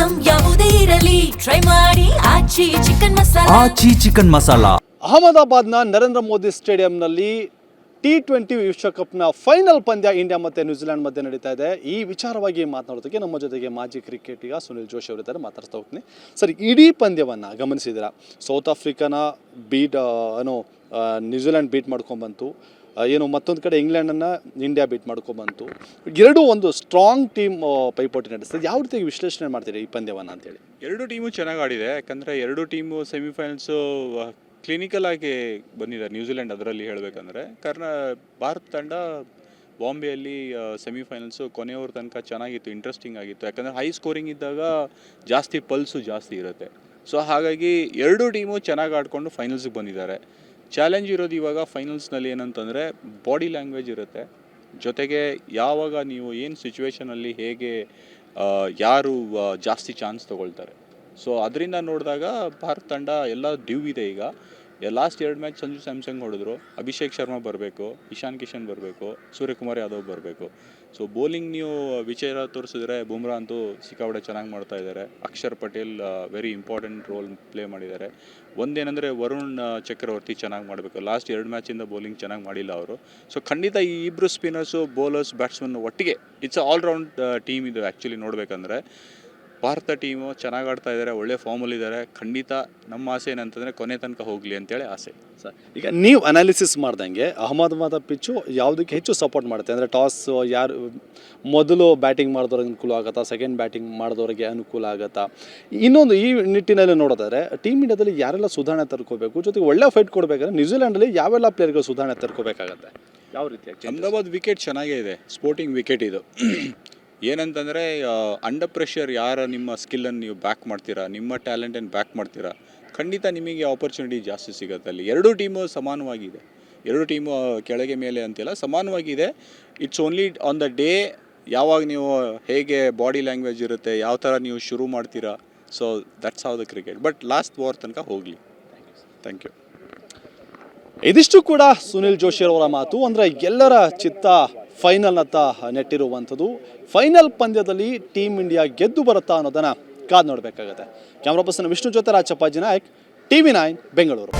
Item ಯಾವುದೇ ಇರಲಿ try ಮಾಡಿ ಆಚಿ ಚಿಕನ್ ಮಸಾಲಾ. ಅಹಮದಾಬಾದ್ನ ನರೇಂದ್ರ ಮೋದಿ ಸ್ಟೇಡಿಯಂನಲ್ಲಿ T20 ವಿಶ್ವಕಪ್ನ ಫೈನಲ್ ಪಂದ್ಯ ಇಂಡಿಯಾ ಮತ್ತು ನ್ಯೂಜಿಲೆಂಡ್ ಮಧ್ಯೆ ನಡೀತಾ ಇದೆ. ಈ ವಿಚಾರವಾಗಿ ಮಾತನಾಡೋದಕ್ಕೆ ನಮ್ಮ ಜೊತೆಗೆ ಮಾಜಿ ಕ್ರಿಕೆಟಿಗ ಸುನಿಲ್ ಜೋಶಿ ಅವರಿದ್ದಾರೆ. ಮಾತಾಡ್ತಾ ಹೋಗ್ತೀನಿ. ಸರ್, ಇಡೀ ಪಂದ್ಯವನ್ನು ಗಮನಿಸಿದ್ದೀರಾ? ಸೌತ್ ಆಫ್ರಿಕಾನ ನ್ಯೂಜಿಲೆಂಡ್ ಬೀಟ್ ಮಾಡ್ಕೊಂಡ್ಬಂತು, ಮತ್ತೊಂದು ಕಡೆ ಇಂಗ್ಲೆಂಡನ್ನು ಇಂಡಿಯಾ ಬೀಟ್ ಮಾಡ್ಕೊಂಡ್ಬಂತು. ಎರಡೂ ಒಂದು ಸ್ಟ್ರಾಂಗ್ ಟೀಮ್ ಪೈಪೋಟಿ ನಡೆಸ್ತದೆ. ಯಾವ ರೀತಿಯಾಗಿ ವಿಶ್ಲೇಷಣೆ ಮಾಡ್ತೀರಿ ಈ ಪಂದ್ಯವನ್ನು ಅಂತೇಳಿ? ಎರಡು ಟೀಮು ಚೆನ್ನಾಗಿ ಆಡಿದೆ. ಯಾಕಂದರೆ ಎರಡು ಟೀಮು ಸೆಮಿಫೈನಲ್ಸು ಕ್ಲಿನಿಕಲ್ ಆಗಿ ಬಂದಿದ್ದಾರೆ. ನ್ಯೂಜಿಲೆಂಡ್ ಅದರಲ್ಲಿ ಹೇಳಬೇಕಂದ್ರೆ, ಕಾರಣ ಭಾರತ ತಂಡ ಬಾಂಬೆಯಲ್ಲಿ ಸೆಮಿಫೈನಲ್ಸು ಕೊನೆಯವ್ರ ತನಕ ಚೆನ್ನಾಗಿತ್ತು, ಇಂಟ್ರೆಸ್ಟಿಂಗ್ ಆಗಿತ್ತು. ಯಾಕಂದರೆ ಹೈ ಸ್ಕೋರಿಂಗ್ ಇದ್ದಾಗ ಜಾಸ್ತಿ ಪಲ್ಸು ಜಾಸ್ತಿ ಇರುತ್ತೆ. ಸೊ ಹಾಗಾಗಿ ಎರಡು ಟೀಮು ಚೆನ್ನಾಗಿ ಆಡಿಕೊಂಡು ಫೈನಲ್ಸಿಗೆ ಬಂದಿದ್ದಾರೆ. ಚಾಲೆಂಜ್ ಇರೋದು ಇವಾಗ ಫೈನಲ್ಸ್ನಲ್ಲಿ ಏನಂತಂದರೆ ಬಾಡಿ ಲ್ಯಾಂಗ್ವೇಜ್ ಇರುತ್ತೆ, ಜೊತೆಗೆ ಯಾವಾಗ ನೀವು ಏನು ಸಿಚುವೇಷನಲ್ಲಿ ಹೇಗೆ ಯಾರು ಜಾಸ್ತಿ ಚಾನ್ಸ್ ತೊಗೊಳ್ತಾರೆ. ಸೊ ಅದರಿಂದ ನೋಡಿದಾಗ ಭಾರತ ತಂಡ ಎಲ್ಲ ಡ್ಯೂ ಇದೆ. ಈಗ ಲಾಸ್ಟ್ 2 ಮ್ಯಾಚ್ ಸಂಜು ಸ್ಯಾಮ್ಸಂಗ್ ಹೊಡೆದ್ರು, ಅಭಿಷೇಕ್ ಶರ್ಮಾ ಬರಬೇಕು, ಇಶಾನ್ ಕಿಶನ್ ಬರಬೇಕು, ಸೂರ್ಯಕುಮಾರ್ ಯಾದವ್ ಬರಬೇಕು. ಸೊ ಬೌಲಿಂಗ್ ನೀವು ವಿಚಾರ ತೋರಿಸಿದ್ರೆ ಬುಮ್ರಾ ಅಂತೂ ಸಿಕ್ಕಾಪಟ್ಟೆ ಚೆನ್ನಾಗಿ ಮಾಡ್ತಾ ಇದ್ದಾರೆ. Akshar Patel very important role play ಮಾಡಿದ್ದಾರೆ. ಒಂದೇನೆಂದರೆ ವರುಣ್ ಚಕ್ರವರ್ತಿ ಚೆನ್ನಾಗಿ ಮಾಡಬೇಕು. ಲಾಸ್ಟ್ 2 ಮ್ಯಾಚಿಂದ ಬೌಲಿಂಗ್ ಚೆನ್ನಾಗಿ ಮಾಡಿಲ್ಲ ಅವರು. ಸೊ ಖಂಡಿತ ಈ ಇಬ್ಬರು ಸ್ಪಿನ್ನರ್ಸು, ಬೌಲರ್ಸ್, ಬ್ಯಾಟ್ಸ್ಮನ್ ಒಟ್ಟಿಗೆ ಇಟ್ಸ್ ಆಲ್ರೌಂಡ್ ಟೀಮ್ ಇದು. ಆ್ಯಕ್ಚುಲಿ ನೋಡಬೇಕಂದ್ರೆ ಭಾರತ ಟೀಮು ಚೆನ್ನಾಗಿ ಆಡ್ತಾ ಇದ್ದಾರೆ, ಒಳ್ಳೆ ಫಾರ್ಮಲ್ಲಿದ್ದಾರೆ. ಖಂಡಿತ ನಮ್ಮ ಆಸೆ ಏನಂತಂದರೆ ಕೊನೆ ತನಕ ಹೋಗಲಿ ಅಂತೇಳಿ ಆಸೆ. ಸರ್, ಈಗ ನೀವು ಅನಾಲಿಸಿಸ್ ಮಾಡ್ದಂಗೆ ಅಹಮದಾಬಾದ್ ಪಿಚ್ಚು ಯಾವುದಕ್ಕೆ ಹೆಚ್ಚು ಸಪೋರ್ಟ್ ಮಾಡುತ್ತೆ? ಅಂದರೆ ಟಾಸ್ ಯಾರು ಮೊದಲು ಬ್ಯಾಟಿಂಗ್ ಮಾಡಿದವ್ರಿಗೆ ಅನುಕೂಲ ಆಗುತ್ತಾ, ಸೆಕೆಂಡ್ ಬ್ಯಾಟಿಂಗ್ ಮಾಡಿದವ್ರಿಗೆ ಅನುಕೂಲ ಆಗುತ್ತಾ? ಇನ್ನೊಂದು ಈ ನಿಟ್ಟಿನಲ್ಲಿ ನೋಡೋದಾದರೆ ಟೀಮ್ ಇಂಡಿಯಾದಲ್ಲಿ ಯಾರೆಲ್ಲ ಸುಧಾರಣೆ ತರ್ಕೋಬೇಕು, ಜೊತೆಗೆ ಒಳ್ಳೆ ಫೈಟ್ ಕೊಡಬೇಕಾದ್ರೆ ನ್ಯೂಜಿಲೆಂಡಲ್ಲಿ ಯಾವೆಲ್ಲ ಪ್ಲೇಯರ್ಗಳು ಸುಧಾರಣೆ ತರ್ಕೋಬೇಕಾಗತ್ತೆ? ಯಾವ ರೀತಿ? ಅಹಮದಾಬಾದ್ ವಿಕೆಟ್ ಚೆನ್ನಾಗೇ ಇದೆ, ಸ್ಪೋರ್ಟಿಂಗ್ ವಿಕೆಟ್ ಇದು. ಏನಂತಂದರೆ ಅಂಡರ್ ಪ್ರೆಷರ್ ಯಾರ ನಿಮ್ಮ ಸ್ಕಿಲ್ಲನ್ನು ನೀವು ಬ್ಯಾಕ್ ಮಾಡ್ತೀರಾ, ನಿಮ್ಮ ಟ್ಯಾಲೆಂಟನ್ನು ಬ್ಯಾಕ್ ಮಾಡ್ತೀರಾ, ಖಂಡಿತ ನಿಮಗೆ ಆಪರ್ಚುನಿಟಿ ಜಾಸ್ತಿ ಸಿಗುತ್ತೆ. ಅಲ್ಲಿ ಎರಡು ಟೀಮು ಸಮಾನವಾಗಿದೆ, ಎರಡು ಟೀಮು ಕೆಳಗೆ ಮೇಲೆ ಅಂತಿಲ್ಲ, ಸಮಾನವಾಗಿದೆ. It's only on the day ಯಾವಾಗ ನೀವು ಹೇಗೆ ಬಾಡಿ ಲ್ಯಾಂಗ್ವೇಜ್ ಇರುತ್ತೆ, ಯಾವ ಥರ ನೀವು ಶುರು ಮಾಡ್ತೀರಾ. So that's how the cricket. But last over ತನಕ ಹೋಗಲಿ. Thank you. ಇದಿಷ್ಟು ಕೂಡ ಸುನಿಲ್ ಜೋಶಿ ಅವರ ಮಾತು. ಅಂದರೆ ಎಲ್ಲರ ಚಿತ್ತ ಫೈನಲ್ನತ್ತ ನೆಟ್ಟಿರುವಂಥದ್ದು. ಫೈನಲ್ ಪಂದ್ಯದಲ್ಲಿ ಟೀಮ್ ಇಂಡಿಯಾ ಗೆದ್ದು ಬರುತ್ತಾ ಅನ್ನೋದನ್ನು ಕಾದು ನೋಡಬೇಕಾಗತ್ತೆ. ಕ್ಯಾಮ್ರಾ ಪರ್ಸನ್ ವಿಷ್ಣು ಜೊತೆ ರಾಜಪ್ಪಾಜಿ ನಾಯಕ್, TV9 ಬೆಂಗಳೂರು.